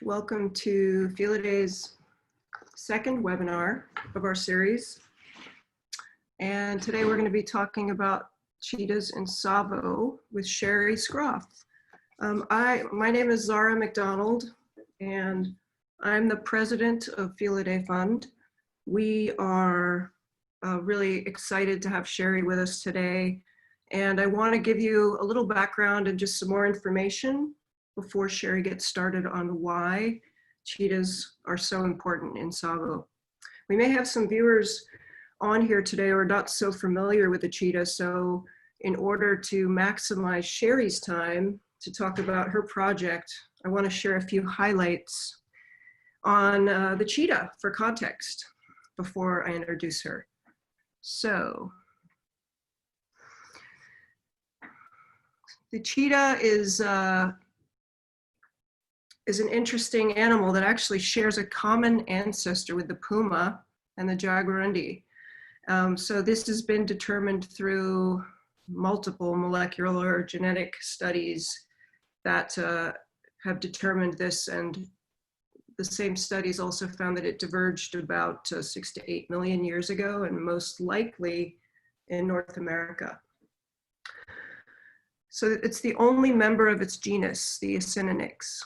Welcome to Felidae's second webinar of our series. And today we're going to be talking about cheetahs in Tsavo with Cherie Schroff. My name is Zara McDonald, and I'm the president of Felidae Fund. We are really excited to have Cherie with us today. And I want to give you a little background and just some more information before Cherie gets started on why cheetahs are so important in Tsavo. We may have some viewers on here today who are not so familiar with the cheetah, so in order to maximize Cherie's time to talk about her project, I want to share a few highlights on the cheetah for context before I introduce her. So, the cheetah is an interesting animal that actually shares a common ancestor with the puma and the jaguarundi. So this has been determined through multiple molecular genetic studies that have determined this, and the same studies also found that it diverged about 6 to 8 million years ago, and most likely in North America. So it's the only member of its genus, the Acinonyx.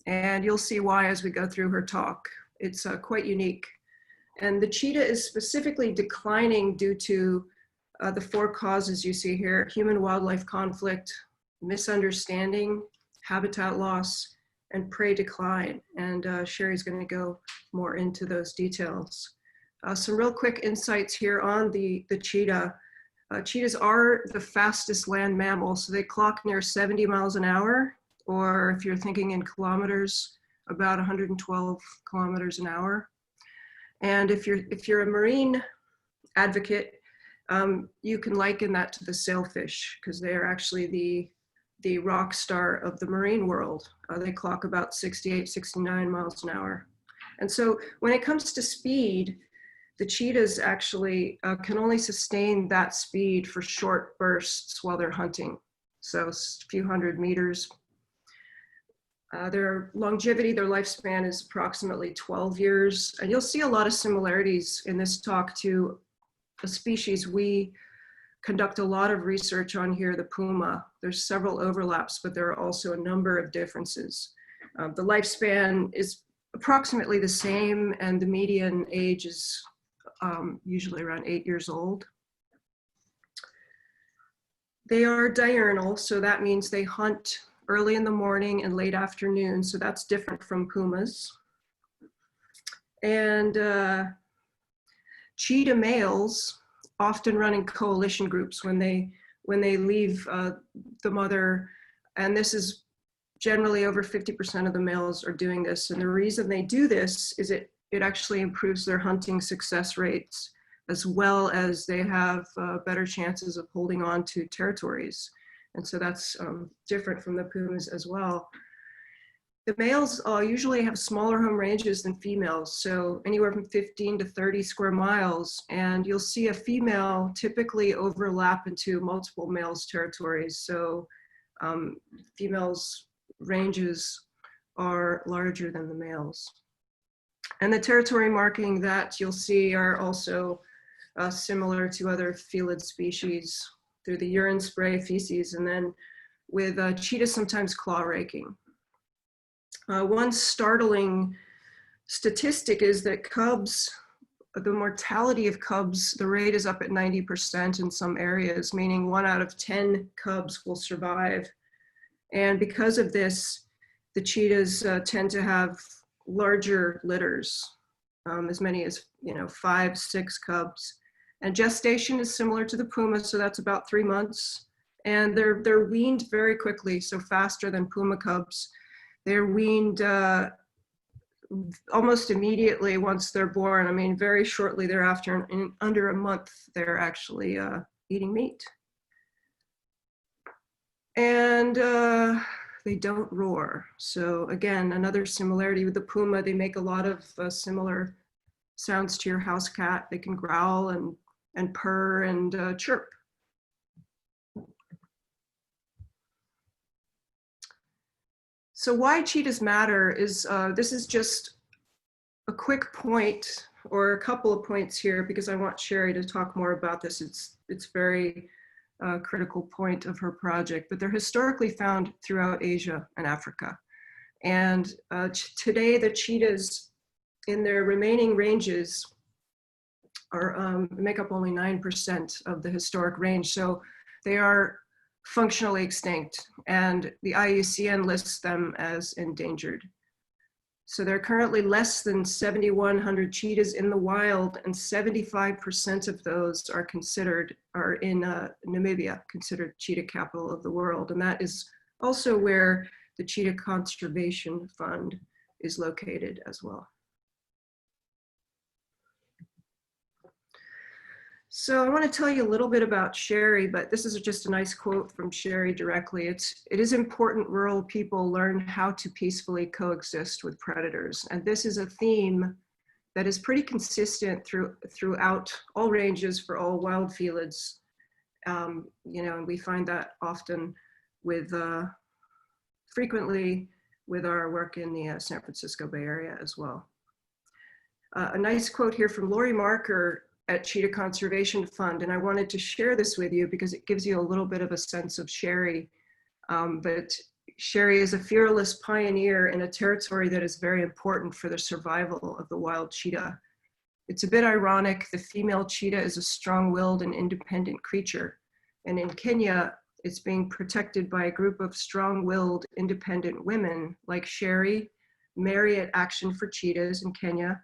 And you'll see why as we go through her talk. It's quite unique. And the cheetah is specifically declining due to the 4 causes you see here: human-wildlife conflict, misunderstanding, habitat loss, and prey decline. And Cherie's going to go more into those details. Some real quick insights here on the cheetah. Cheetahs are the fastest land mammal, so they clock near 70 miles an hour. Or if you're thinking in kilometers, about 112 kilometers an hour. And if you're a marine advocate, you can liken that to the sailfish, because they are actually the rock star of the marine world. They clock about 68, 69 miles an hour. And so when it comes to speed, the cheetahs actually can only sustain that speed for short bursts while they're hunting. So a few hundred meters. Their longevity, their lifespan is approximately 12 years. And you'll see a lot of similarities in this talk to a species we conduct a lot of research on here, the puma. There's several overlaps, but there are also a number of differences. The lifespan is approximately the same, and the median age is usually around 8 years old. They are diurnal, so that means they hunt early in the morning and late afternoon, so that's different from pumas. And cheetah males often run in coalition groups when they leave the mother, and this is generally over 50% of the males are doing this. And the reason they do this is it actually improves their hunting success rates, as well as they have better chances of holding on to territories. And so that's different from the pumas as well. The males usually have smaller home ranges than females, so anywhere from 15 to 30 square miles. And you'll see a female typically overlap into multiple males' territories. So females' ranges are larger than the males. And the territory marking that you'll see are also similar to other felid species, through the urine spray, feces, and then with cheetahs sometimes claw raking. One startling statistic is that cubs, the mortality of cubs, the rate is up at 90% in some areas, meaning 1 out of 10 cubs will survive. And because of this, the cheetahs tend to have larger litters, as many as 5, 6 cubs. And gestation is similar to the puma, so that's about 3 months. And they're weaned very quickly, so faster than puma cubs. They're weaned almost immediately once they're born. I mean, very shortly thereafter, in under a month, they're actually eating meat. And they don't roar. So again, another similarity with the puma, they make a lot of similar sounds to your house cat. They can growl and purr and chirp. So why cheetahs matter is, this is just a quick point or a couple of points here because I want Cherie to talk more about this. It's very critical point of her project, but they're historically found throughout Asia and Africa. And today the cheetahs in their remaining ranges are make up only 9% of the historic range. So they are functionally extinct, and the IUCN lists them as endangered. So there are currently less than 7,100 cheetahs in the wild, and 75% of those are in Namibia, considered cheetah capital of the world. And that is also where the Cheetah Conservation Fund is located as well. So I want to tell you a little bit about Cherie, but this is just a nice quote from Cherie directly. It is important rural people learn how to peacefully coexist with predators. And this is a theme that is pretty consistent throughout all ranges for all wild felids. And we find that often frequently with our work in the San Francisco Bay Area as well. A nice quote here from Lori Marker at Cheetah Conservation Fund, and I wanted to share this with you because it gives you a little bit of a sense of Cherie. But Cherie is a fearless pioneer in a territory that is very important for the survival of the wild cheetah. It's a bit ironic, the female cheetah is a strong-willed and independent creature, and in Kenya, it's being protected by a group of strong-willed, independent women like Cherie, Mary at Action for Cheetahs in Kenya,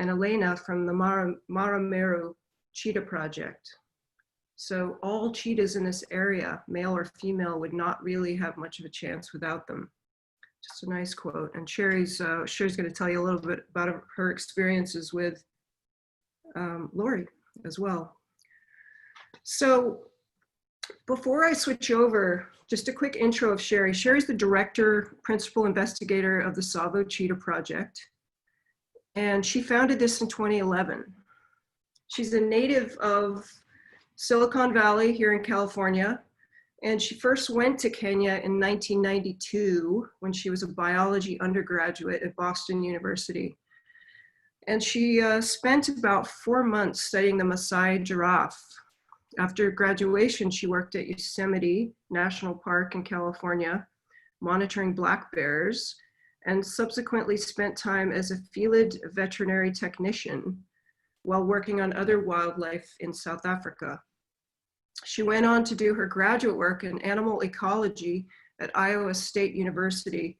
and Elena from the Mara Meru Cheetah Project. So all cheetahs in this area, male or female, would not really have much of a chance without them. Just a nice quote. And Cherie's going to tell you a little bit about her experiences with Lori as well. So before I switch over, just a quick intro of Cherie. Cherie's the director, principal investigator of the Tsavo Cheetah Project. And she founded this in 2011. She's a native of Silicon Valley here in California. And she first went to Kenya in 1992 when she was a biology undergraduate at Boston University. And she spent about 4 months studying the Maasai giraffe. After graduation, she worked at Yosemite National Park in California, monitoring black bears, and subsequently spent time as a felid veterinary technician while working on other wildlife in South Africa. She went on to do her graduate work in animal ecology at Iowa State University.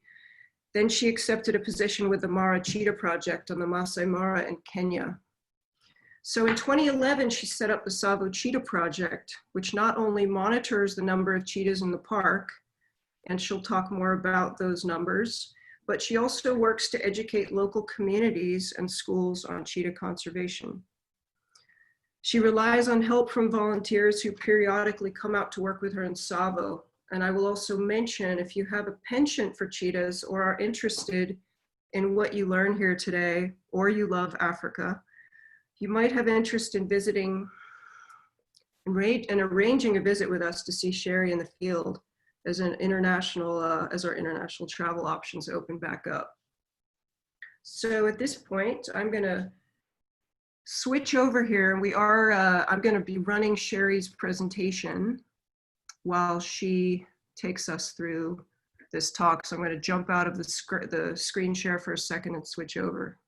Then she accepted a position with the Mara Cheetah Project on the Masai Mara in Kenya. So in 2011, she set up the Tsavo Cheetah Project, which not only monitors the number of cheetahs in the park, and she'll talk more about those numbers, but she also works to educate local communities and schools on cheetah conservation. She relies on help from volunteers who periodically come out to work with her in Tsavo. And I will also mention, if you have a penchant for cheetahs or are interested in what you learn here today, or you love Africa, you might have interest in visiting and arranging a visit with us to see Cherie in the field as our international travel options open back up. So at this point, I'm gonna switch over here, and I'm gonna be running Cherie's presentation while she takes us through this talk. So I'm gonna jump out of the screen share for a second and switch over.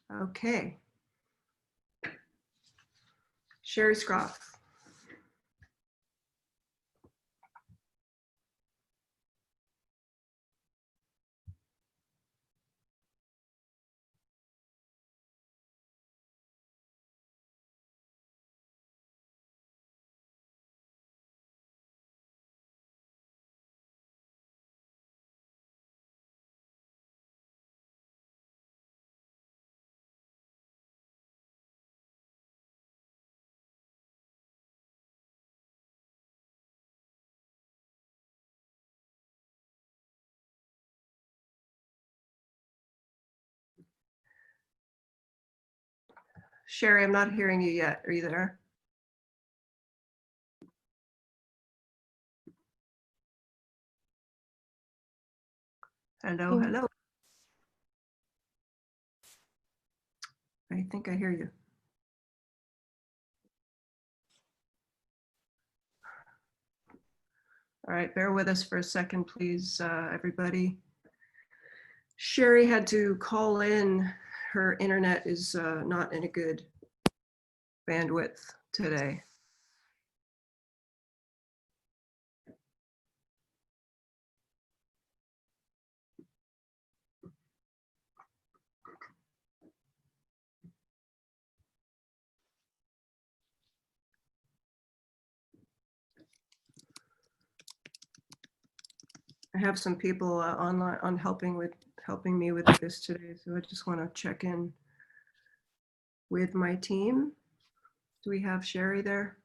Okay. Cherie Schroff. Cherie, I'm not hearing you yet. Are you there? Hello, hello. I think I hear you. All right, bear with us for a second, please, everybody. Cherie had to call in. Her internet is not in a good bandwidth today. I have some people online on helping me with this today, so I just want to check in with my team. Do we have Cherie there?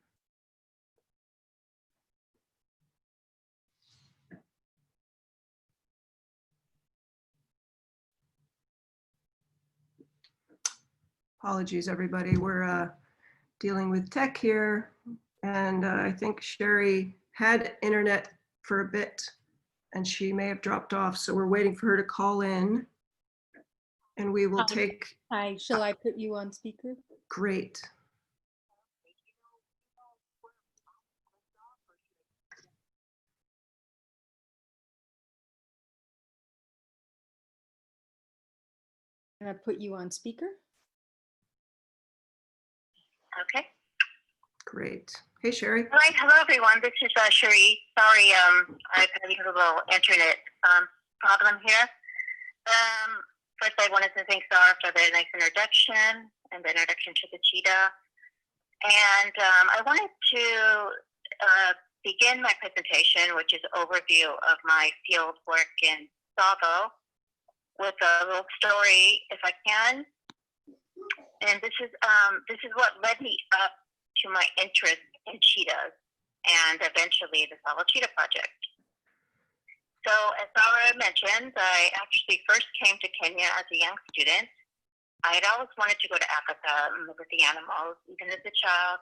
Apologies, everybody. We're dealing with tech here, and I think Cherie had internet for a bit, and she may have dropped off, so we're waiting for her to call in, and we will take. Hi, shall I put you on speaker? Great. Can I put you on speaker? Okay. Great. Hey, Cherie. All right. Hello, everyone. This is Cherie. Sorry, I've had a little internet problem here. First, I wanted to thank Sarah for the nice introduction and the introduction to the cheetah. And I wanted to begin my presentation, which is an overview of my field work in Tsavo, with a little story, if I can. And this is what led me up to my interest in cheetahs and eventually the Tsavo Cheetah Project. So as Sarah mentioned, I actually first came to Kenya as a young student. I had always wanted to go to Africa and live with the animals, even as a child.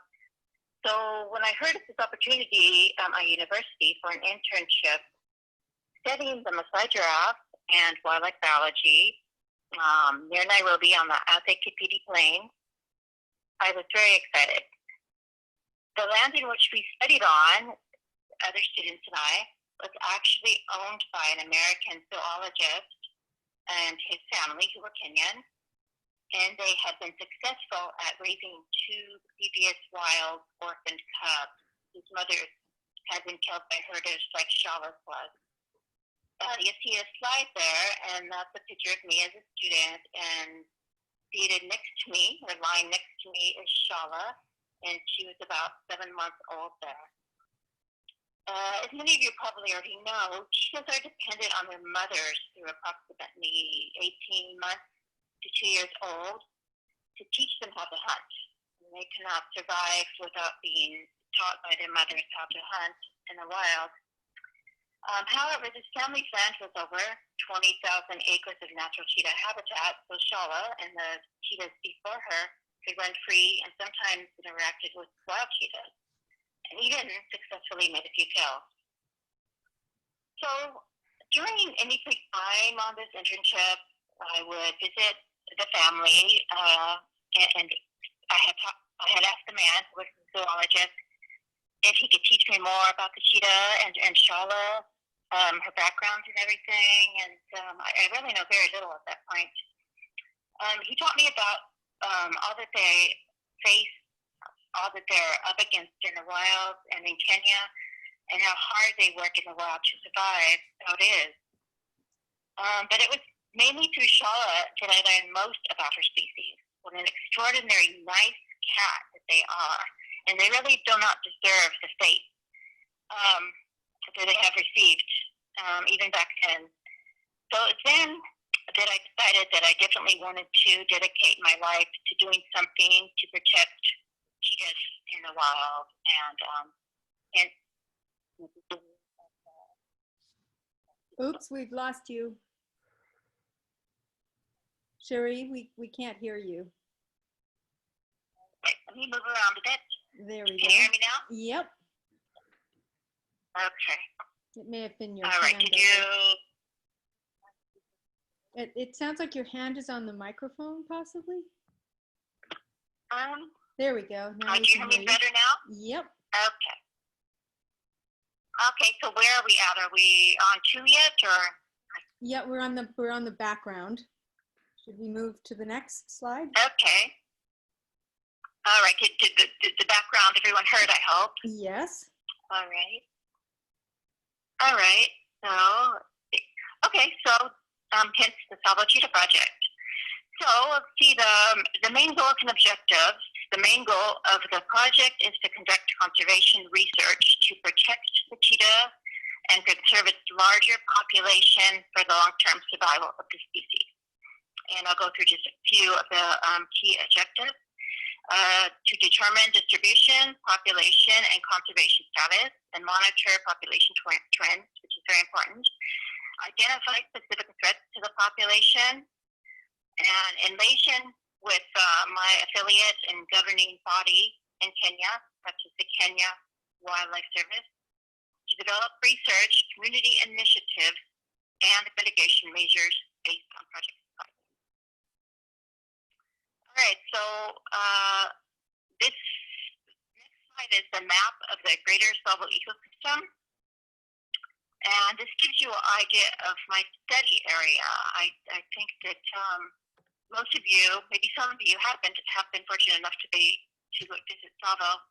So when I heard of this opportunity at my university for an internship studying the Maasai giraffe and wildlife biology near Nairobi on the Athi-Kipiti Plain, I was very excited. The land in which we studied on, other students and I, was actually owned by an American zoologist and his family, who were Kenyan, and they had been successful at raising 2 previous wild orphaned cubs whose mothers had been killed by herders like Shala's was. You see a slide there, and that's a picture of me as a student, and seated next to me, or lying next to me, is Shala, and she was about 7 months old there. As many of you probably already know, cheetahs are dependent on their mothers through approximately 18 months to 2 years old to teach them how to hunt. And they cannot survive without being taught by their mothers how to hunt in the wild. However, this family's land was over 20,000 acres of natural cheetah habitat, so Shala and the cheetahs before her could run free and sometimes interacted with wild cheetahs, and even successfully made a few kills. So during any free time on this internship, I would visit the family, and I had asked the man, who was the zoologist, if he could teach me more about the cheetah and Shala, her background and everything, and I really know very little at that point. He taught me about all that they face, all that they're up against in the wild and in Kenya, and how hard they work in the wild to survive, how it is. But it was mainly through Shala that I learned most about her species. What an extraordinary nice cat that they are, and they really do not deserve the fate that they have received, even back then. So it's then that I decided that I definitely wanted to dedicate my life to doing something to protect cheetahs in the wild, and Oops, we've lost you. Cherie, we can't hear you. Let me move around a bit. There we Can you hear go. me now? Yep. Okay. It may have been your All right. hand. Did you? It sounds like your hand is on the microphone, possibly. Um. There we go. Now Do we you can hear me hear you. better now? Yep. Okay. Okay. So where are we at? Are we on 2 yet, or? Yeah, we're on the background. Should we move to the next slide? Okay. All right. Did the background everyone heard? I hope. Yes. All right. All right. So, okay. So, hence the Tsavo Cheetah Project. So, let's see the main goals and objectives. The main goal of the project is to conduct conservation research to protect the cheetah and conserve its larger population for the long-term survival of the species. And I'll go through just a few of the key objectives. To determine distribution, population, and conservation status, and monitor population trends, which is very important. Identify specific threats to the population, and in relation with my affiliate and governing body in Kenya, such as the Kenya Wildlife Service, to develop research, community initiatives, and mitigation measures based on project sites. All right, so this next slide is the map of the greater Tsavo ecosystem. And this gives you an idea of my study area. I think that most of you, maybe some of you have been fortunate enough to visit Tsavo.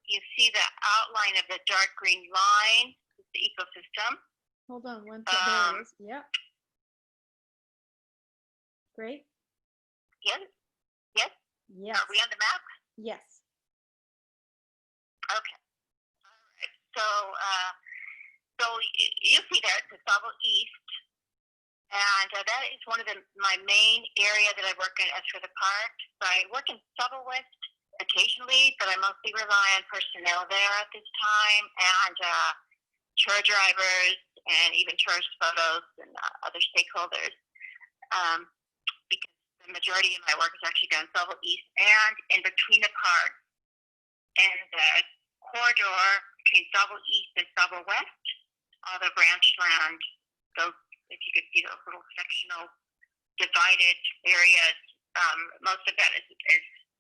You see the outline of the dark green line, is the ecosystem. Hold on one second. There it is. Yep. Great. Yes? Yes? Yes. Are we on the map? Yes. Okay. All right. So you see there, it's the Tsavo East, and that is one of my main area that I work in as for the park. So I work in Tsavo West occasionally, but I mostly rely on personnel there at this time, and tour drivers, and even tourist photos and other stakeholders, because the majority of my work is actually done Tsavo East and in between the park and the corridor between Tsavo East and Tsavo West. All the ranch land, those, if you could see those little sectional divided areas, most of that is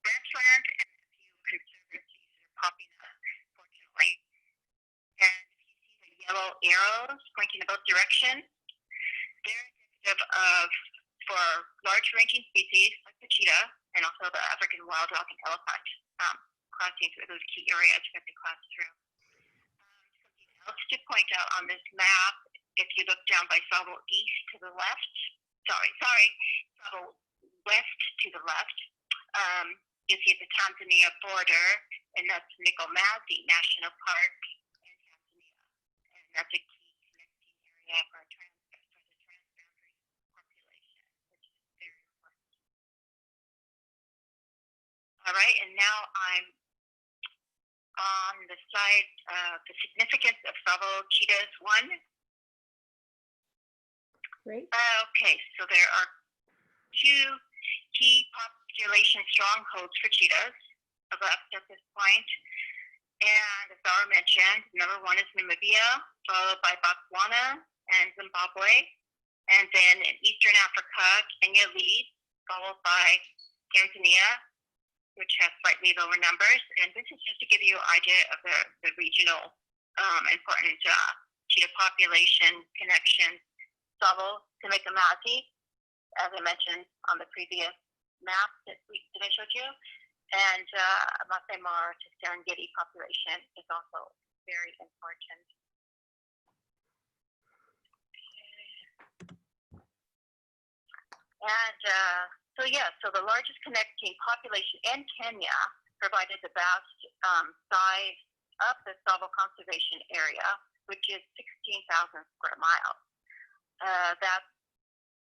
ranch land, and a few conservancies that are popping up, fortunately. And if you see the yellow arrows pointing in both directions, they're indicative of, for large ranging species like the cheetah, and also the African wild dog and elephant, crossing through those key areas that they cross through. Else to point out on this map, if you look down by Tsavo East to the left, Tsavo West to the left, you see the Tanzania border, and that's Nikomazi National Park in Tanzania. And that's a key connecting area for the transboundary population, which is very important. All right, and now I'm on the side of the significance of Tsavo Cheetahs 1. Great. Okay, so there are two key population strongholds for cheetahs left at this point. And as Zara mentioned, number one is Namibia, followed by Botswana and Zimbabwe. And then in Eastern Africa, Kenya leads, followed by Tanzania, which has slightly lower numbers. And this is just to give you an idea of the regional important cheetah population connection. Tsavo to Nikomazi, as I mentioned on the previous map that I showed you, and Masai Mara to Serengeti population is also very important. And so the largest connecting population in Kenya provided the vast size of the Tsavo Conservation Area, which is 16,000 square miles. That's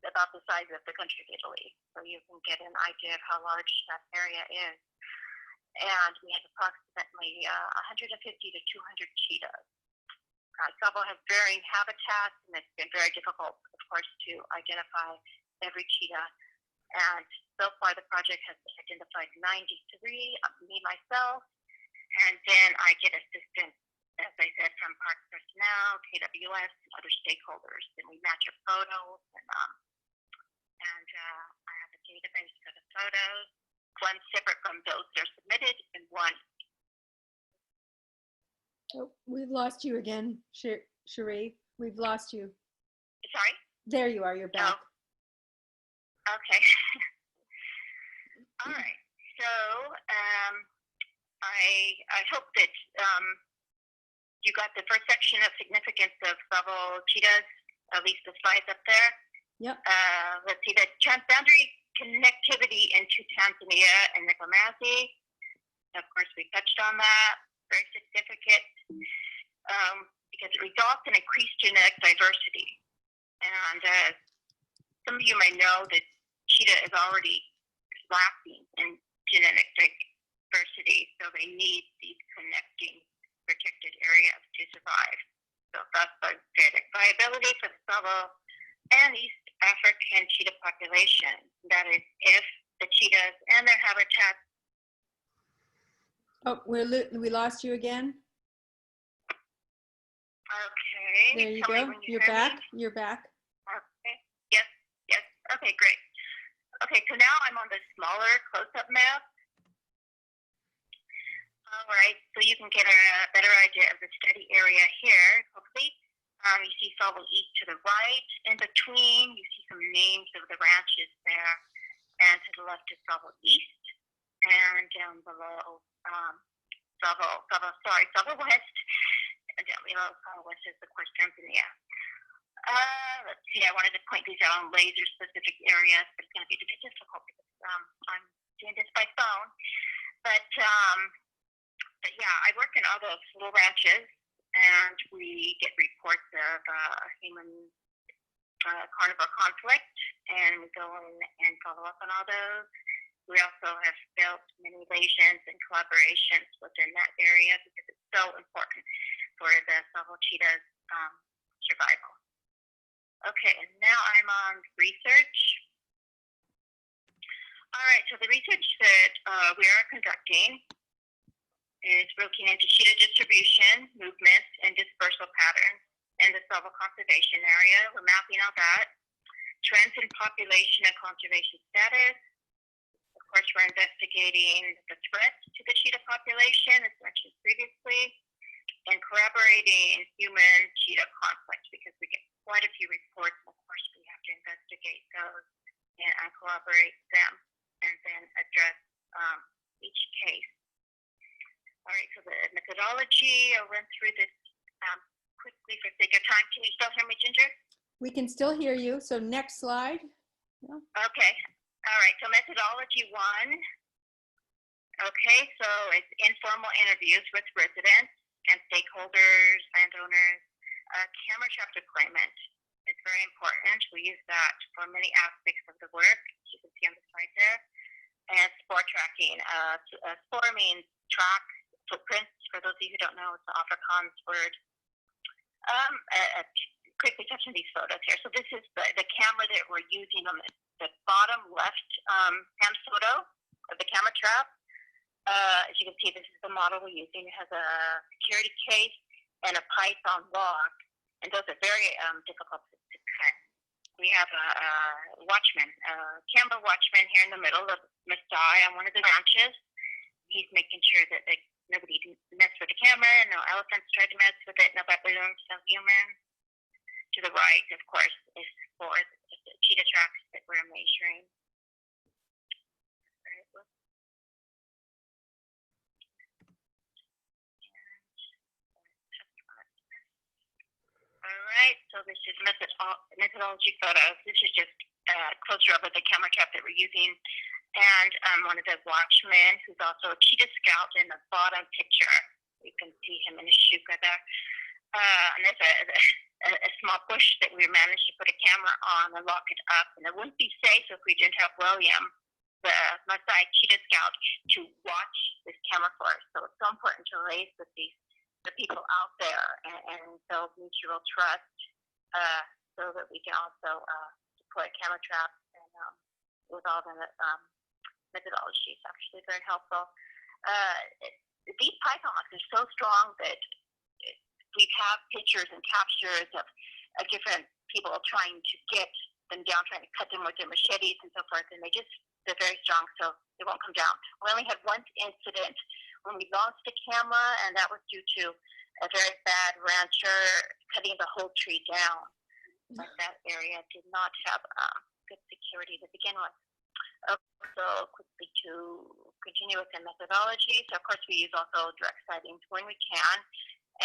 about the size of the country of Italy, so you can get an idea of how large that area is. And we have approximately 150 to 200 cheetahs. Tsavo has varying habitats, and it's been very difficult, of course, to identify every cheetah. And So far, the project has identified 93, me, myself, and then I get assistance, as I said, from park personnel, KWS, and other stakeholders. And we match up photos, and I have a database for the photos, one separate from those that are submitted, and one. Oh, we've lost you again, Cherie. We've lost you. Sorry? There you are. You're back. Oh, okay. All right. So I hope that you got the first section of significance of Tsavo cheetahs, at least the slides up there. Yep. Let's see, the transboundary connectivity into Tanzania and Nikomazi. Of course, we touched on that. Very significant because it results in increased genetic diversity. And some of you may know that cheetah is already lacking in genetic diversity, so they need these connecting protected areas to survive. So that's the genetic viability for the Tsavo and East African cheetah population. That is, if the cheetahs and their habitats. Oh, we lost you again. Okay. There you go. You're back. You're back. Okay. Yes. Yes. Okay. Great. Okay. So now I'm on the smaller close-up map. All right. So you can get a better idea of the study area here. Hopefully, you see Tsavo East to the right. In between, you see some names of the ranches there, and to the left is Tsavo East, and down below Tsavo West. And down below Tsavo West is, of course, Tanzania. Let's see, I wanted to point these out on laser-specific areas, but it's going to be a bit difficult because I'm doing this by phone. But yeah, I work in all those little ranches, and we get reports of human carnivore conflict, and we go in and follow up on all those. We also have built many relations and collaborations within that area because it's so important for the Tsavo cheetah's survival. Okay, and now I'm on research. All right, so the research that we are conducting is looking into cheetah distribution, movements, and dispersal patterns in the Tsavo conservation area. We're mapping all that. Trends in population and conservation status. Of course, we're investigating the threats to the cheetah population, as mentioned previously, and corroborating human-cheetah conflict because we get quite a few reports. And of course, we have to investigate those and corroborate them and then address each case. All right, so the methodology, I'll run through this quickly for sake of time. Can you still hear me, Ginger? We can still hear you. So next slide. Yeah. Okay. All right, so methodology 1. Okay, so it's informal interviews with residents and stakeholders, landowners. Camera trap deployment is very important. We use that for many aspects of the work, as you can see on the slide there. And spore tracking. Spore means track, footprints. For those of you who don't know, it's the Afrikaans word. Quickly touching these photos here. So this is the camera that we're using on the bottom left hand photo of the camera trap. As you can see, this is the model we're using. It has a security case and a python lock, and those are very difficult to cut. We have a watchman, camera watchman here in the middle of Masai on one of the ranches. He's making sure that nobody mess with the camera, no elephants try to mess with it, no baboons, no humans. To the right, of course, is for the cheetah tracks that we're measuring. All right, so this is methodology photos. This is just a closer up of the camera trap that we're using. And one of the watchmen, who's also a cheetah scout in the bottom picture. You can see him in his shuka there. And there's a small bush that we managed to put a camera on and lock it up. And it wouldn't be safe if we didn't have William, the Maasai cheetah scout, to watch this camera for us. So it's so important to raise with the people out there and build mutual trust so that we can also deploy camera traps with all the methodology. It's actually very helpful. These pythons are so strong that we have pictures and captures of different people trying to get them down, trying to cut them with their machetes and so forth, and they're very strong, so they won't come down. We only had one incident when we lost a camera, and that was due to a very bad rancher cutting the whole tree down. But that area did not have good security to begin with. So quickly to continue with the methodology. So of course we use also direct sightings when we can,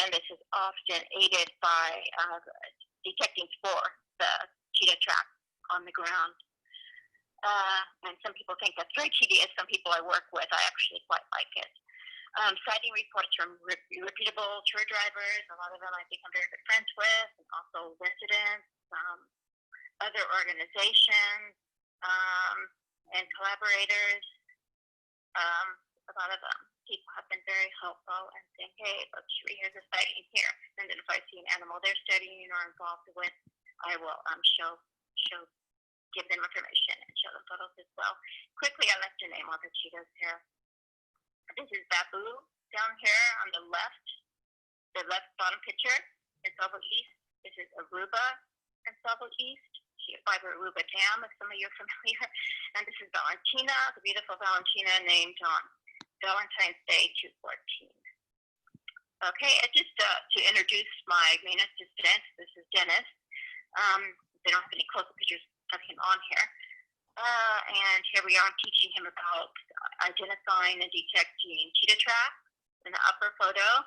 and this is often aided by detecting spore, the cheetah track on the ground. And some people think that's very tedious. Some people I work with, I actually quite like it. Sighting reports from reputable tour drivers, a lot of them I become very good friends with, and also residents, other organizations, and collaborators. A lot of people have been very helpful and saying, hey, look, Cherie, here's a sighting here. And then if I see an animal they're studying or involved with, I will give them information and show them photos as well. Quickly, I left to name all the cheetahs here. This is Babu down here on the left bottom picture in Tsavo East. This is Aruba in Tsavo East. By the Aruba Dam, if some of you are familiar. And this is Valentina, the beautiful Valentina, named on Valentine's Day 2014. Okay, just to introduce my main assistant, this is Dennis. They don't have any close-up pictures of him on here. And here we are teaching him about identifying and detecting cheetah tracks in the upper photo.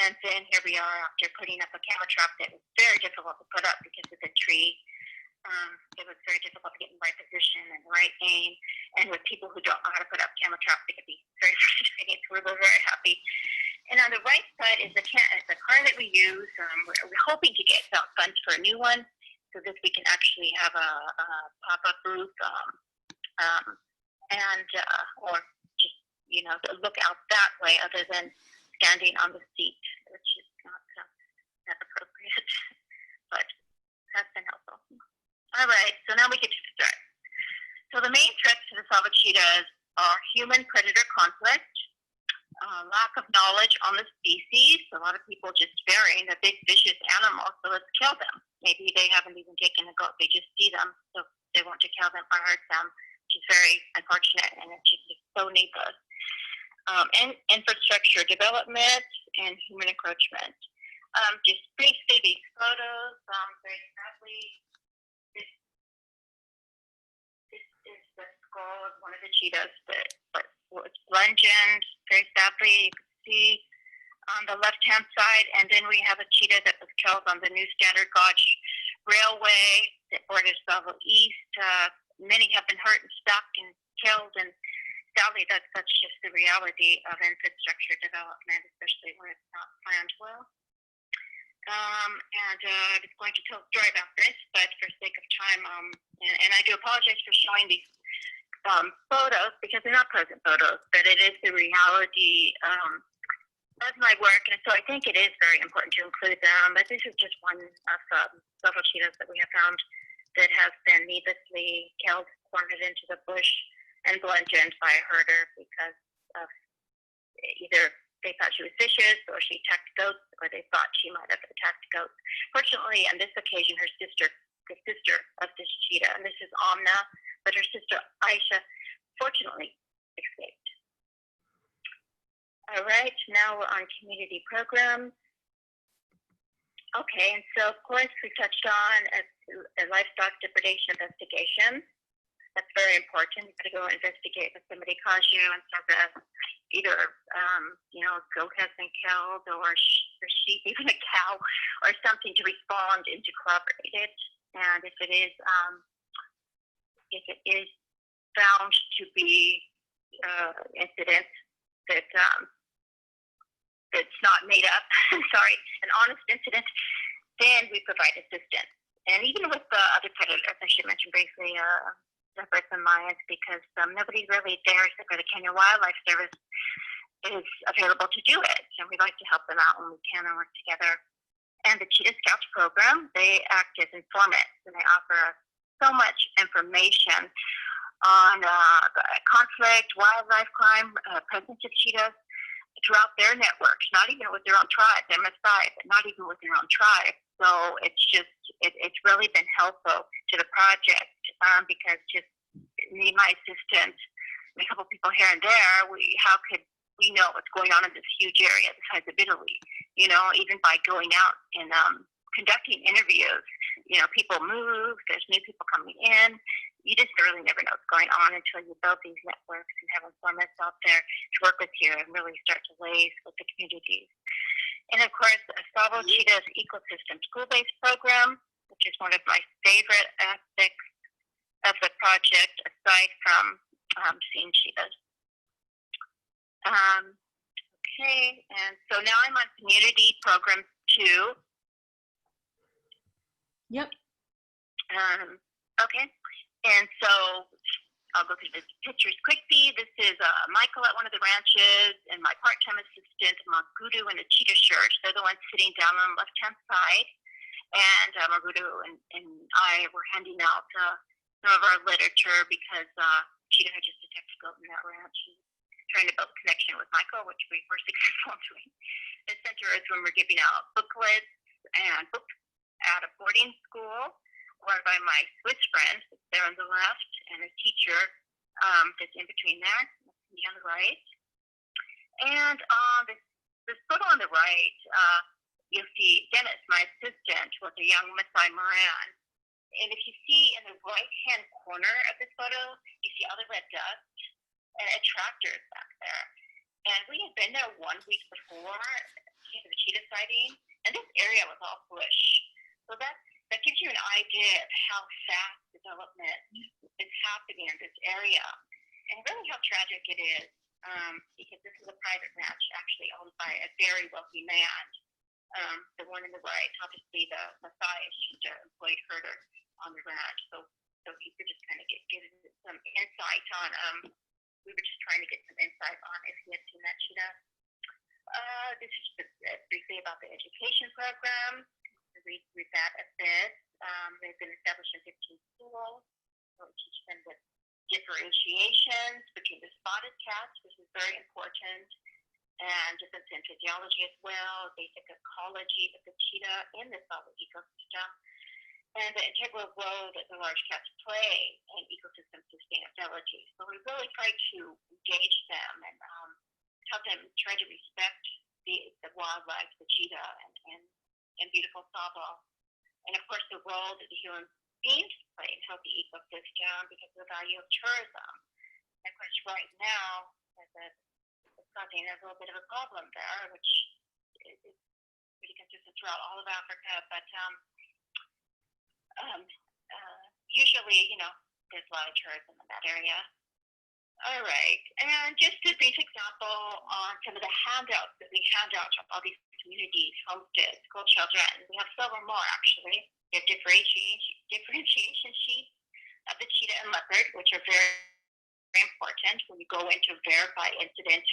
And then here we are after putting up a camera trap that was very difficult to put up because of the tree. It was very difficult to get in the right position and the right aim. And with people who don't know how to put up camera traps, it could be very frustrating. So we're very happy. And on the right side is the car that we use. We're hoping to get funds for a new one, so that we can actually have a pop-up booth, or just look out that way, other than standing on the seat, which is not that appropriate, but has been helpful. All right, so now we get to start. So the main threats to the Tsavo cheetahs are human-predator conflict, lack of knowledge on the species. A lot of people just burying a big vicious animal, so let's kill them. Maybe they haven't even taken a go, they just see them, so they want to kill them or hurt them, which is very unfortunate, and it's just so needless. And infrastructure development and human encroachment. Just briefly, these photos, very sadly, this is the skull of one of the cheetahs that was bludgeoned, very sadly, you can see on the left-hand side. And then we have a cheetah that was killed on the new Standard Gauge Railway that borders Tsavo East. Many have been hurt and stuck and killed, and sadly, that's just the reality of infrastructure development, especially when it's not planned well. And I was going to tell a story about this, but for sake of time, and I do apologize for showing these photos, because they're not present photos, but it is the reality of my work, and so I think it is very important to include them. But this is just one of several cheetahs that we have found that have been needlessly killed, cornered into the bush, and bludgeoned by a herder because of either they thought she was vicious, or she attacked goats, or they thought she might have attacked goats. Fortunately, on this occasion, the sister of this cheetah, and this is Amna, but her sister Aisha, fortunately escaped. All right, now we're on community programs. Okay, and so of course we touched on a livestock depredation investigation. That's very important. You've got to go investigate if somebody calls you and says that either a goat has been killed, or sheep, even a cow, or something, to respond and to corroborate it. And if it is found to be incident that's not made up, sorry, an honest incident, then we provide assistance. And even with the other predators, I should mention briefly, leopards and lions, because nobody really there except for the Kenya Wildlife Service is available to do it, and we like to help them out when we can and work together. And the Cheetah Scouts program, they act as informants, and they offer us so much information on conflict, wildlife crime, presence of cheetahs throughout their networks, not even with their own tribe, MSI, but not even with their own tribe. So it's just, it's really been helpful to the project because just me, my assistant, and a couple people here and there, how could we know what's going on in this huge area the size of Italy? You know, even by going out and conducting interviews, you know, people move, there's new people coming in. You just really never know what's going on until you build these networks and have informants out there to work with you and really start to liaise with the communities. And of course, Tsavo Cheetah's ecosystem school-based program, which is one of my favorite aspects of the project, aside from seeing cheetahs. Okay, and so now I'm on community program 2. Yep. Okay, and so I'll go through the pictures quickly. This is Michael at one of the ranches and my part-time assistant, Magudu, in a cheetah shirt. They're the ones sitting down on the left-hand side. And Magudu and I were handing out some of our literature because Cheetah had just a textbook in that ranch. She's trying to build a connection with Michael, which we were successful in doing. The center is when we're giving out booklets and books at a boarding school, run by my Swiss friend that's there on the left, and a teacher that's in between there, me on the right. And on this photo on the right, you'll see Dennis, my assistant, with a young Maasai Moran. And if you see in the right-hand corner of this photo, you see all the red dust and a tractor is back there. And we had been there 1 week before the cheetah sighting, and this area was all bush. So that gives you an idea of how fast development is happening in this area, and really how tragic it is, because this is a private ranch actually owned by a very wealthy man. The one in the right, obviously the Maasai is just an employed herder on the ranch, so he could just kind of get some insight on, we were just trying to get some insight on if he had seen that cheetah. This is just briefly about the education program. Read that a bit. They've been established in 15 schools. So we teach them the differentiations between the spotted cats, which is very important, and difference in physiology as well, basic ecology of the cheetah in the Tsavo ecosystem, and the integral role that the large cats play in ecosystem sustainability. So we really try to engage them and help them try to respect the wildlife, the cheetah, and beautiful Tsavo. And of course, the role that the human beings play in healthy ecosystem because of the value of tourism. And of course, right now, it's causing a little bit of a problem there, which is pretty consistent throughout all of Africa. But usually, you know, there's a lot of tourism in that area. All right, and just a brief example on some of the handouts that we hand out to all these communities, homesteads, school children. We have several more, actually. We have differentiation sheets of the cheetah and leopard, which are very, very important when you go in to verify incident.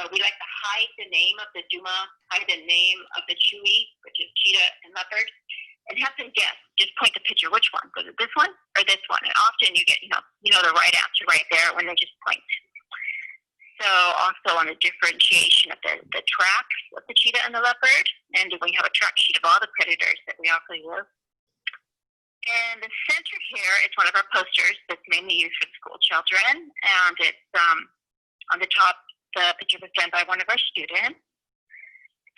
We like to hide the name of the Duma, hide the name of the Chewie, which is cheetah and leopard, and have them guess. Just point the picture, which one? Was it this one or this one? And often you get, you know the right answer right there when they just point. So also on the differentiation of the tracks of the cheetah and the leopard, and we have a track sheet of all the predators that we offer you. And the center here is one of our posters that's mainly used for school children, and it's on the top. The picture was done by one of our students.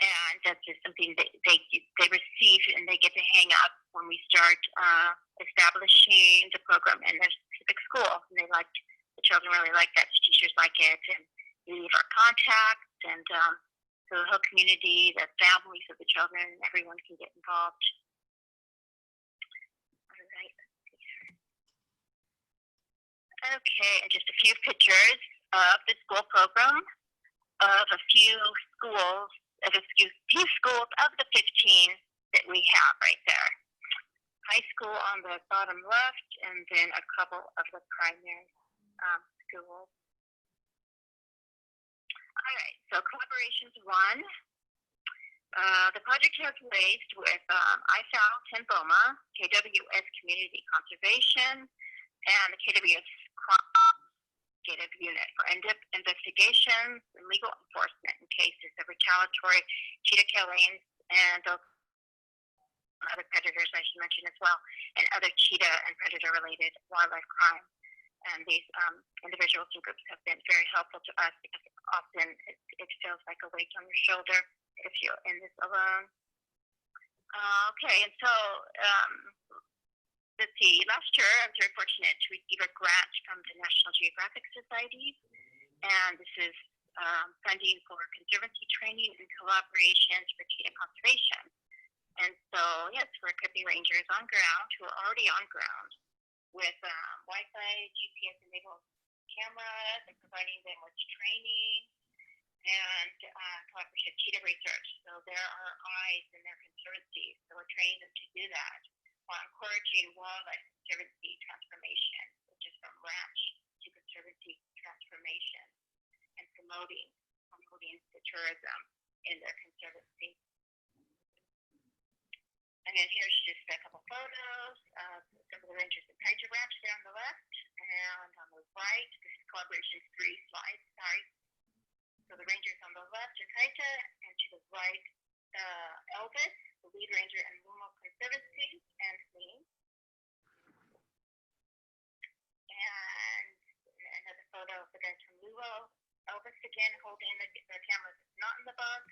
And that's just something that they receive and they get to hang up when we start establishing the program in their specific school. And the children really like that. The teachers like it. And we leave our contacts. And so the whole community, the families of the children, everyone can get involved. All right. Okay, and just a few pictures of the school program of a few schools. Few schools of the 15 that we have right there. High school on the bottom left, and then a couple of the primary schools. All right, so collaboration's one. The project has liaised with IFAL Tenboma, KWS Community Conservation, and the KWS investigative unit for investigations and legal enforcement in cases of retaliatory cheetah killings and other predators, I should mention as well, and other cheetah and predator-related wildlife crime. And these individuals and groups have been very helpful to us because often it feels like a weight on your shoulder if you're in this alone. Okay, and so let's see. Last year, I was very fortunate to receive a grant from the National Geographic Society, and this is funding for conservancy training and collaborations for cheetah conservation. And so, yes, we're equipping rangers on ground who are already on ground with Wi-Fi, GPS-enabled cameras, and providing them with training and collaborative cheetah research. So there are eyes in their conservancy, so we're training them to do that while encouraging wildlife conservancy transformation, which is from ranch to conservancy transformation, and promoting the tourism in their conservancy. And then here's just a couple photos of some of the rangers at Tiger Ranch there on the left, and on the right, this is collaboration 3 slides, sorry. So the rangers on the left are Kaita, and to the right, Elvis, the lead ranger in Lumo Conservancy, and me. And another photo of the guys from Lumo. Elvis again holding the cameras not in the box,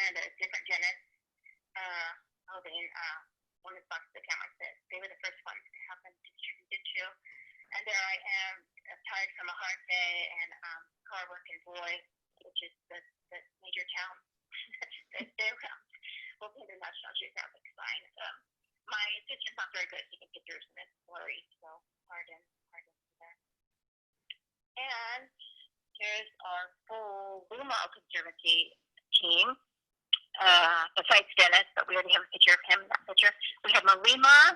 and a different Dennis holding one of the boxes of the cameras that they were the first ones to have them distributed to. And there I am, tired from a hard day, and car working boy, which is the major town that they're around, holding the National Geographic sign. My assistant's not very good taking pictures, and it's blurry, so pardon there. And here's our full Lumo Conservancy team. Besides Dennis, but we already have a picture of him in that picture. We have Malima,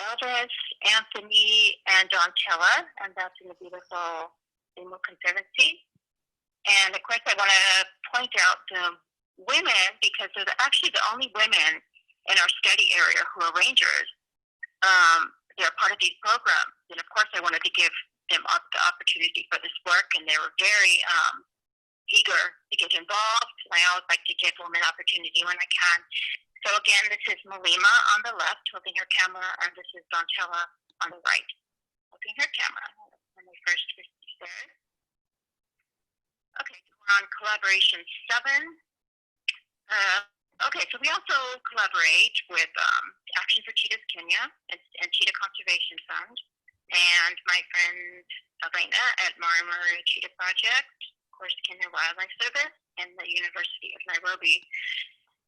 Elvis, Anthony, and Dontella, and that's in the beautiful Lumo Conservancy. And of course, I want to point out the women, because they're actually the only women in our study area who are rangers. They're part of these programs. And of course, I wanted to give them the opportunity for this work, and they were very eager to get involved. I always like to give women opportunity when I can. So again, this is Malima on the left holding her camera, and this is Dontella on the right holding her camera when they first received theirs. Okay, so we're on collaboration 7. Okay, so we also collaborate with Action for Cheetahs Kenya and Cheetah Conservation Fund, and my friend Elena at Marimari Cheetah Project, of course, Kenya Wildlife Service, and the University of Nairobi.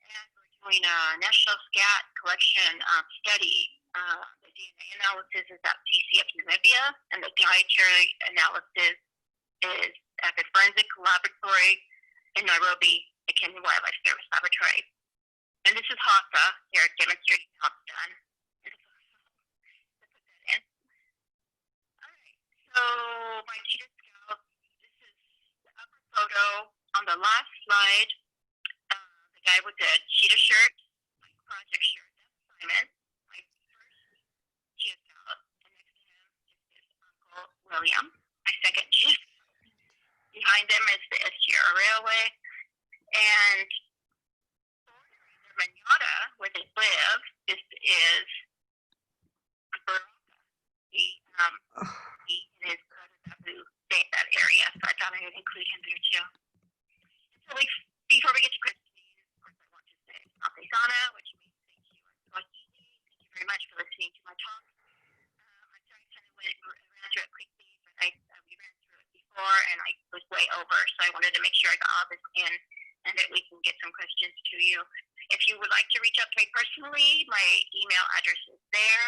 And we're doing a national scat collection study. The DNA analysis is at TCF Namibia, and the dietary analysis is at the Forensic Laboratory in Nairobi, the Kenya Wildlife Service Laboratory. And this is Hasa here demonstrating how it's done. So my cheetah scouts, this is the upper photo on the last slide. The guy with the cheetah shirt, my project shirt, that's Simon, my first cheetah scout. And next to him is his uncle William, my second cheetah. Behind them is the SGR Railway. And the Manada, where they live, this is Baraka. He and his brother Babu stay in that area, so I thought I would include him there too. So before we get to Christine, of course I want to say Ate Sana, which means thank you, and Swahili. Thank you very much for listening to my talk. I'm sorry I kind of ran through it quickly, but we ran through it before and I was way over, so I wanted to make sure I got all this in and that we can get some questions to you. If you would like to reach out to me personally, my email address is there.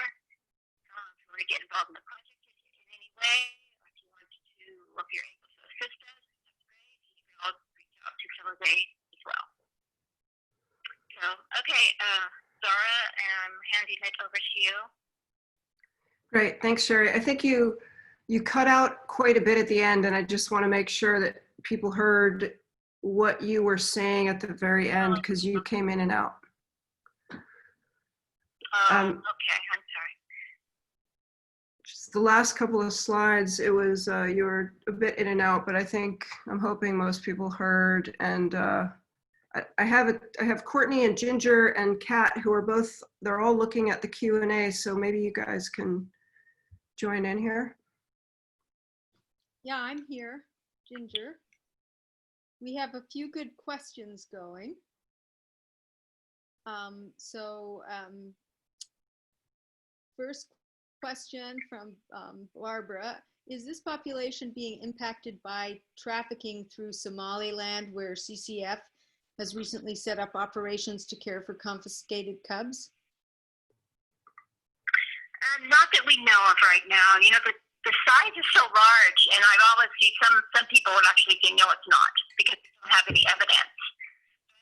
If you want to get involved in the project in any way, or if you want to, if you're able to assist us, that's great. You can all reach out to Felidae as well. So, okay, Zara, I'm handing it over to you. Great, thanks, Cherie. I think you cut out quite a bit at the end, and I just want to make sure that people heard what you were saying at the very end, because you came in and out. Okay, I'm sorry. Just the last couple of slides, it was, you were a bit in and out, but I'm hoping most people heard. And I have Courtney and Ginger and Kat who are both, they're all looking at the Q&A. So maybe you guys can join in here. Yeah, I'm here, Ginger. We have a few good questions going. First question from Barbara. Is this population being impacted by trafficking through Somaliland, where CCF has recently set up operations to care for confiscated cubs? Not that we know of right now. You know, the size is so large, and I've always seen some people would actually say, no, it's not, because they don't have any evidence.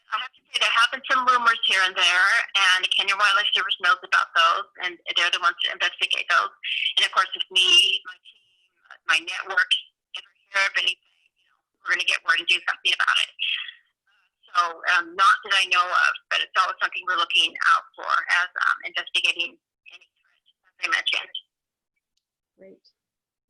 I have to say there have been some rumors here and there, and the Kenya Wildlife Service knows about those, and they're the ones to investigate those. And of course, if me, my team, my network ever hear of anything, you know, we're going to get word and do something about it. So not that I know of, but it's always something we're looking out for as investigating any threat, as I mentioned. Great.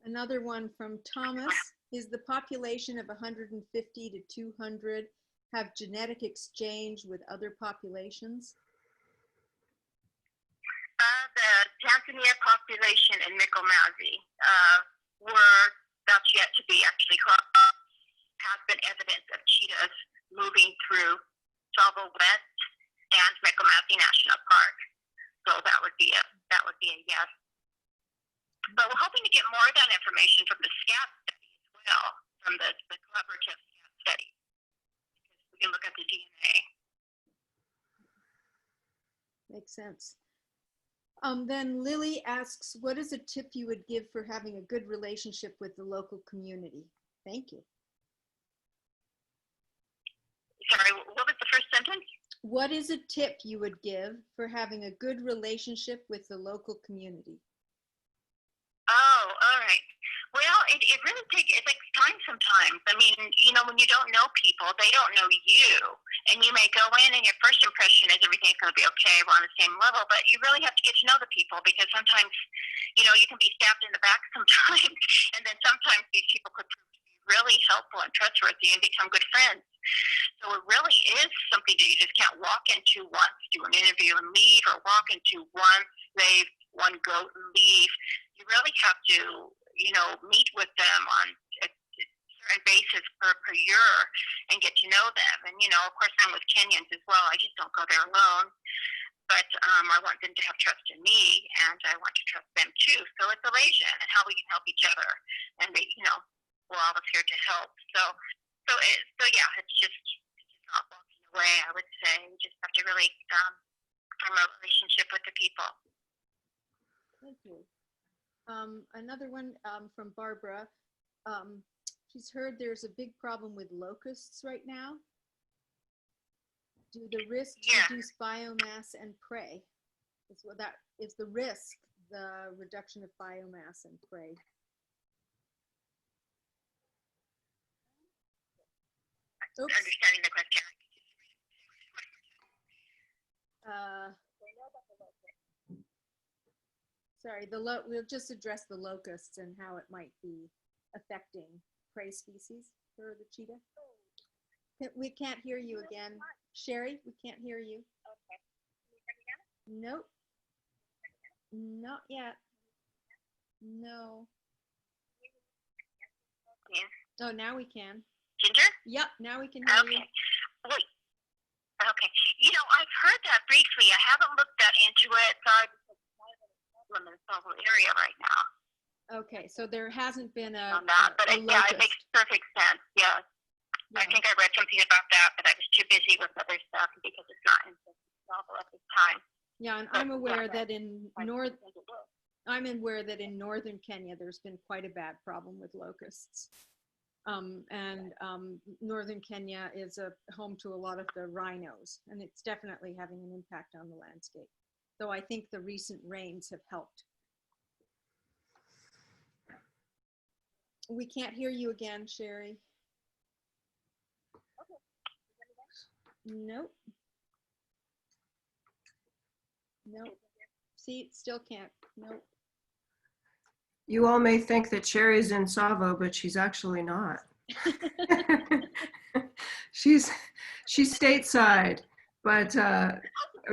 Another one from Thomas. Is the population of 150 to 200 have genetic exchange with other populations? The Tanzania population in Mikomazi, that's yet to be actually has been evidence of cheetahs moving through Tsavo West and Mikomazi National Park. So that would be a yes. But we're hoping to get more of that information from the SCAT study as well, from the collaborative SCAT study. We can look at the DNA. Makes sense. Then Lily asks, what is a tip you would give for having a good relationship with the local community? Thank you. Sorry, what was the first sentence? What is a tip you would give for having a good relationship with the local community? Oh, all right. Well, it really takes time sometimes. I mean, you know, when you don't know people, they don't know you. And you may go in and your first impression is everything's going to be okay, we're on the same level, but you really have to get to know the people, because sometimes, you know, you can be stabbed in the back sometimes. And then sometimes these people could prove to be really helpful and trustworthy and become good friends. So it really is something that you just can't walk into once, do an interview and leave, or walk into once, save one goat and leave. You really have to, you know, meet with them on a certain basis per year and get to know them. And, you know, of course, I'm with Kenyans as well. I just don't go there alone. But I want them to have trust in me, and I want to trust them too. So it's relation and how we can help each other. And, you know, we're all here to help. So yeah, it's just not walking away, I would say. We just have to really form a relationship with the people. Thank you. Another one from Barbara. She's heard there's a big problem with locusts right now. Do the risks reduce biomass and prey? That is the risk, the reduction of biomass and prey. Oops. Understanding the question. Sorry, we'll just address the locusts and how it might be affecting prey species for the cheetah. We can't hear you again. Cherie, we can't hear you. Okay. Can you hear me now? Nope. Not yet. No. Yeah. Oh, now we can. Ginger? Yep, now we can hear you. Wait. Okay. You know, I've heard that briefly. I haven't looked that into it. Sorry, because I'm in a problem in the Tsavo area right now. Okay, so there hasn't been a but a yeah, it makes perfect sense. Yeah. I think I read something about that, but I was too busy with other stuff because it's not in Tsavo at this time. Yeah, and I'm aware that in northern Kenya there's been quite a bad problem with locusts. Northern Kenya is a home to a lot of the rhinos, and it's definitely having an impact on the landscape. Though I think the recent rains have helped. We can't hear you again, Cherie. Nope. Nope. See, still can't. Nope. You all may think that Cherie's in Tsavo, but she's actually not. she's stateside, but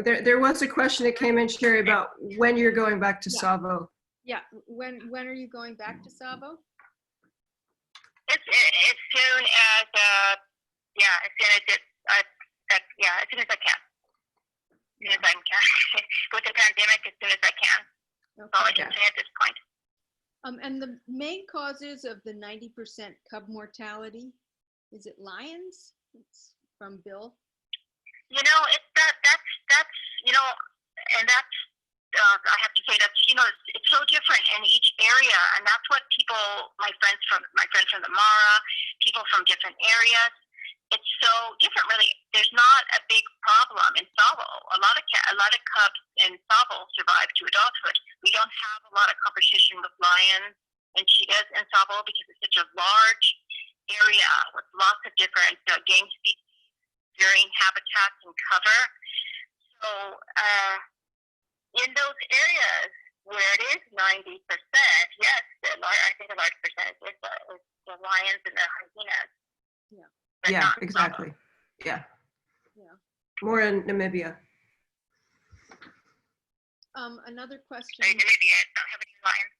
there was a question that came in, Cherie, about when you're going back to Tsavo. Yeah, when are you going back to Tsavo? As soon as as soon as as soon as I can. As soon as I can. With the pandemic, as soon as I can. Okay. That's all I can say at this point. And the main causes of the 90% cub mortality, is it lions? It's from Bill. You know, that's and that's I have to say that's it's so different in each area, and that's what people, my friends from the Mara, people from different areas. It's so different, really. There's not a big problem in Tsavo. A lot of cubs in Tsavo survive to adulthood. We don't have a lot of competition with lions and cheetahs in Tsavo because it's such a large area with lots of different game species, varying habitats and cover. So in those areas where it is 90%, yes, I think a large percentage is the lions and the hyenas. Yeah. Yeah, exactly. Yeah. More in Namibia. Another question. Namibia don't have any lions.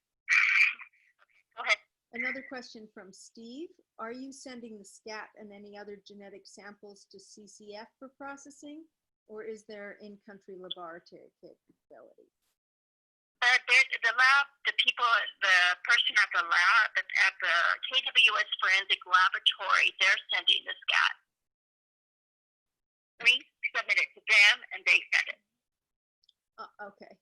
Go ahead. Another question from Steve. Are you sending the scat and any other genetic samples to CCF for processing, or is there in-country laboratory capability? The person at the lab, at the KWS Forensic Laboratory, they're sending the scat. We submit it to them, and they send it. Okay.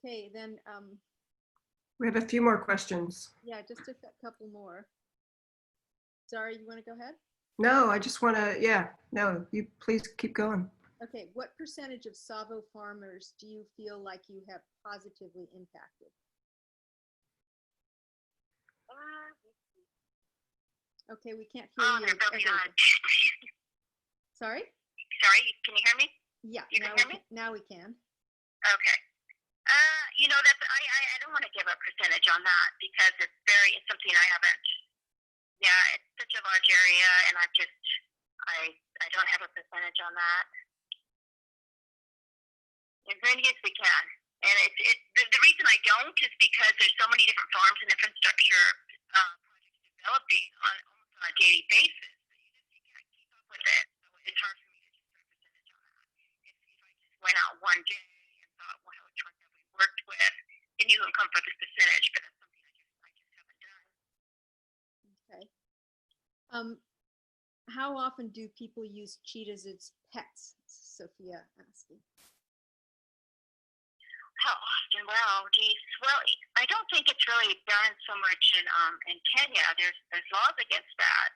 Okay, then. We have a few more questions. Yeah, just a couple more. Sorry, you want to go ahead? No, I just want to, no, you please keep going. Okay, what percentage of Tsavo farmers do you feel like you have positively impacted? Okay, we can't hear you. They're building on. Sorry? Sorry, can you hear me? Yeah, you can hear me? Now we can. Okay. I don't want to give a percentage on that because it's something I haven't. Yeah, it's such a large area, and I don't have a percentage on that. As many as we can, and the reason I don't is because there's so many different farms and infrastructure projects developing almost on a daily basis. You can't keep up with it, so it's hard for me to just put a percentage on that. If I just went out one day and thought, well, which ones have we worked with, then you can come for this percentage, but that's something I just haven't done. Okay. How often do people use cheetahs as pets? Sophia asking. How often? Well, geez. Well, I don't think it's really done so much in Kenya. There's laws against that.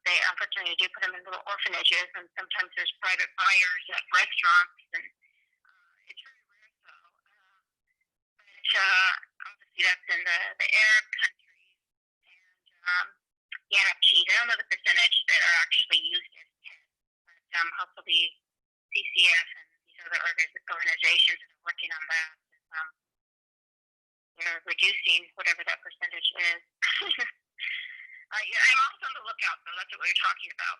They unfortunately do put them in little orphanages, and sometimes there's private buyers at restaurants, and it's very rare though. But obviously that's in the Arab countries, and cheetahs. I don't know the percentage that are actually used as pets, but hopefully CCF and these other organizations that are working on that, they're reducing whatever that percentage is. I'm also on the lookout, though. That's what we were talking about.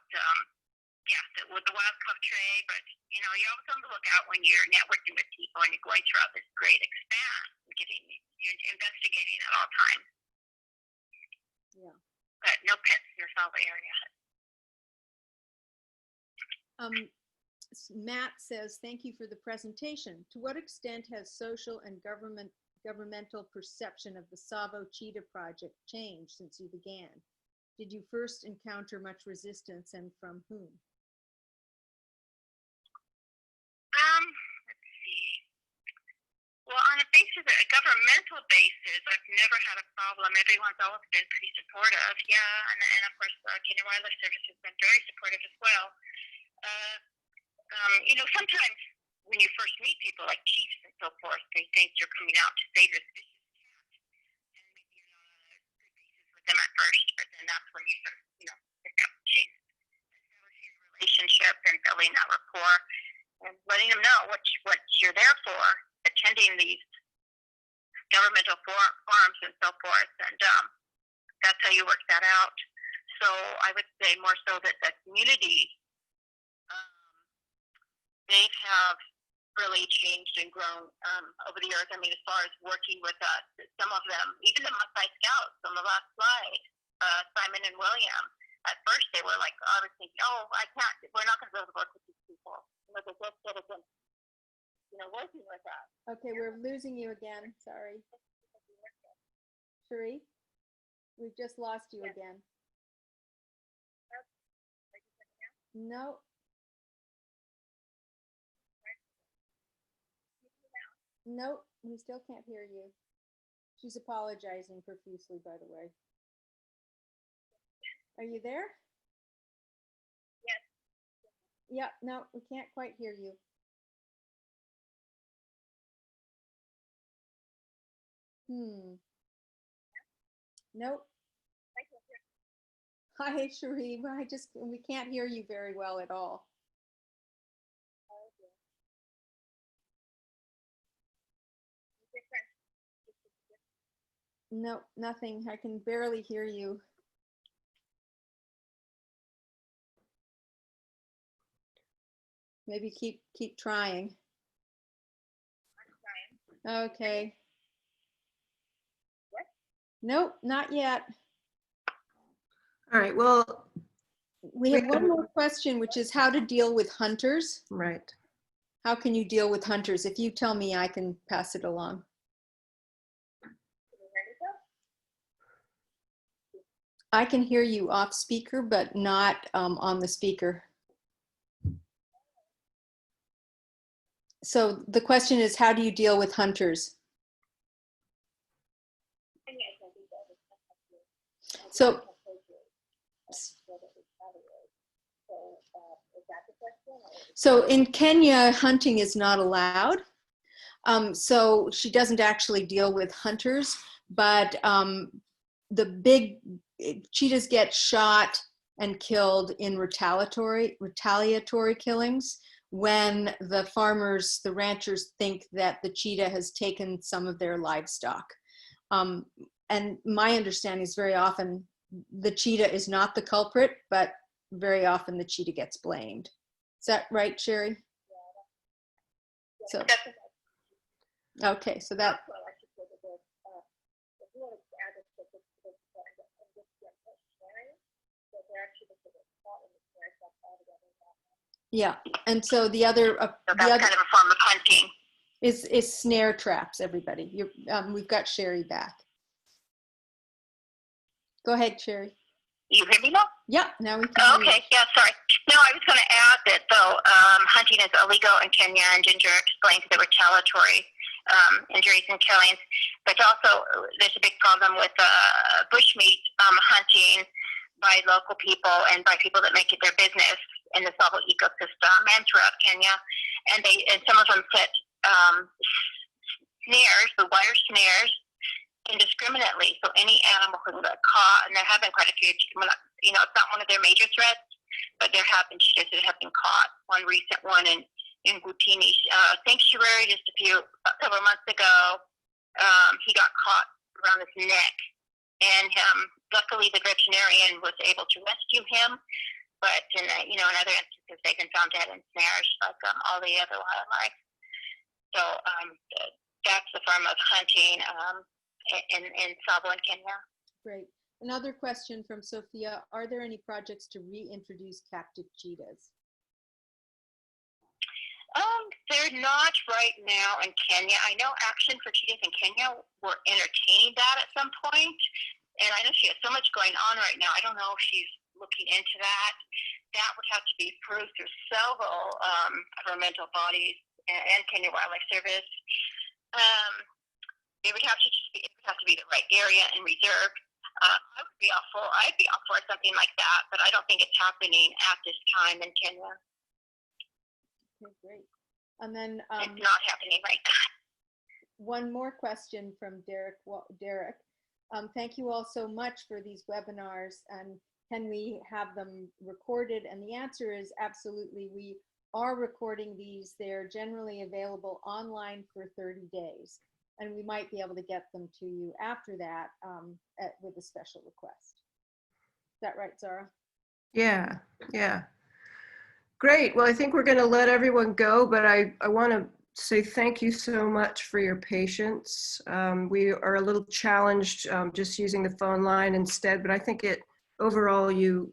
With the wild cub trade, but you're always on the lookout when you're networking with people and you're going throughout this great expanse and you're investigating at all times. Yeah. But no pets in the Tsavo area. Matt says, thank you for the presentation. To what extent has social and governmental perception of the Tsavo Cheetah Project changed since you began? Did you first encounter much resistance, and from whom? Let's see. Well, on a governmental basis, I've never had a problem. Everyone's always been pretty supportive. Yeah, and of course, Kenya Wildlife Service has been very supportive as well. Sometimes when you first meet people like chiefs and so forth, they think you're coming out to save this vicious cat, and maybe you're not on good basis with them at first, but then that's when you start, establishing a relationship and building that rapport. and letting them know what you're there for, attending these governmental farms and so forth, and that's how you work that out. So I would say more so that the community, they have really changed and grown over the years. I mean, as far as working with us, some of them, even the Maasai Scouts on the last slide, Simon and William, at first they were like, I was thinking, oh, I can't, we're not going to be able to work with these people. But they just sort of been, working with us. Okay, we're losing you again. Sorry. Cherie, we've just lost you again. No. Nope, we still can't hear you. She's apologizing profusely, by the way. Are you there? Yes. Yeah, no, we can't quite hear you. Nope. Hi, Cherie. We can't hear you very well at all. No, nothing. I can barely hear you. Maybe keep trying. Okay. What? Nope, not yet. All right, well, We have one more question, which is how to deal with hunters. right. How can you deal with hunters? If you tell me, I can pass it along. I can hear you off speaker, but not on the speaker. So the question is, how do you deal with hunters? So in Kenya, hunting is not allowed. So she doesn't actually deal with hunters, but the big cheetahs get shot and killed in retaliatory killings when the farmers, the ranchers, think that the cheetah has taken some of their livestock. And my understanding is very often the cheetah is not the culprit, but very often the cheetah gets blamed. Is that right, Cherie? So, okay, so that. Yeah, and so the other, so that's kind of a form of hunting. Is snare traps, everybody. We've got Cherie back. Go ahead, Cherie. You hear me now? Yeah, now we can. Okay, yeah, sorry. No, I was going to add that though hunting is illegal in Kenya, and Ginger explained the retaliatory injuries and killings. But also, there's a big problem with bushmeat hunting by local people and by people that make it their business in the Tsavo ecosystem and throughout Kenya. And some of them set snares, the wire snares, indiscriminately. So any animal can get caught, and there have been quite a few. It's not one of their major threats, but there have been cheetahs that have been caught. One recent one in Gutini Sanctuary just several months ago. He got caught around his neck, and luckily the veterinarian was able to rescue him. But in other instances, they've been found dead in snares, like all the other wildlife. So that's the form of hunting in Tsavo and Kenya. Great. Another question from Sophia: are there any projects to reintroduce captive cheetahs? They're not right now in Kenya. I know Action for Cheetahs in Kenya were entertaining that at some point, and I know she has so much going on right now. I don't know if she's looking into that. That would have to be approved through several governmental bodies and Kenya Wildlife Service. It would have to be the right area and reserve. I'd be all for something like that, but I don't think it's happening at this time in Kenya. Okay, great. And then it's not happening right now. One more question from Derek. Thank you all so much for these webinars, and can we have them recorded? And the answer is absolutely. We are recording these, they're generally available online for 30 days. And we might be able to get them to you after that with a special request. Is that right, Zara? Yeah, yeah. Great. Well, I think we're going to let everyone go, but I want to say thank you so much for your patience. We are a little challenged just using the phone line instead, but I think overall you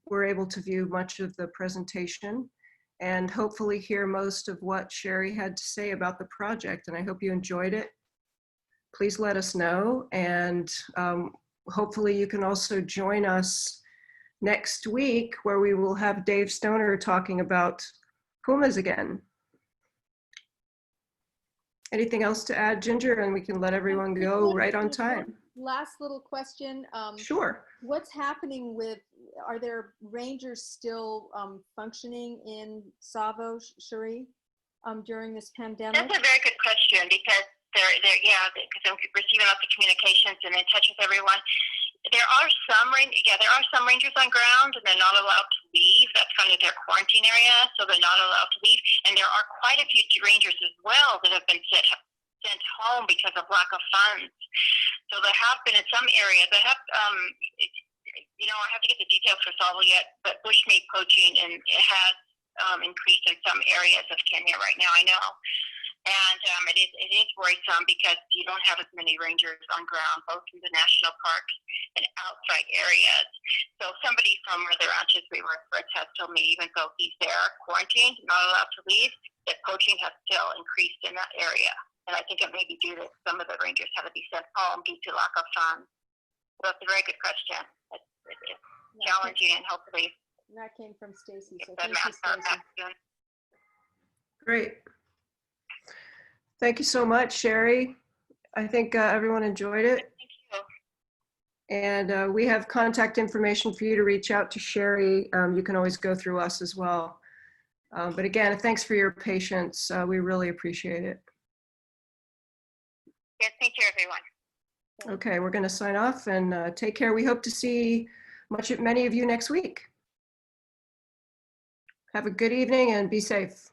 were able to view much of the presentation and hopefully hear most of what Cherie had to say about the project, and I hope you enjoyed it. Please let us know, and hopefully you can also join us next week, where we will have Dave Stoner talking about pumas again. Anything else to add, Ginger? And we can let everyone go right on time. Last little question. Sure. What's happening are there rangers still functioning in Tsavo, Cherie, during this pandemic? That's a very good question, because because I'm receiving lots of communications and in touch with everyone. There are some rangers on ground, and they're not allowed to leave. That's kind of their quarantine area, so they're not allowed to leave. And there are quite a few rangers as well that have been sent home because of lack of funds. So there have been in some areas. I have to get the details for Tsavo yet, but bushmeat poaching it has increased in some areas of Kenya right now, I know. And it is worrisome because you don't have as many rangers on ground, both in the national parks and outside areas. So somebody from one of the ranches we work with has told me, even though he's there quarantined, not allowed to leave, that poaching has still increased in that area. And I think it may be due to some of the rangers had to be sent home due to lack of funds. So it's a very good question. It's challenging, and hopefully that came from Stacy. So thank you, Stacy. Great. Thank you so much, Cherie. I think everyone enjoyed it. Thank you. And we have contact information for you to reach out to Cherie. You can always go through us as well. But again, thanks for your patience. We really appreciate it. Yes, thank you, everyone. Okay, we're going to sign off and take care. We hope to see many of you next week. Have a good evening and be safe.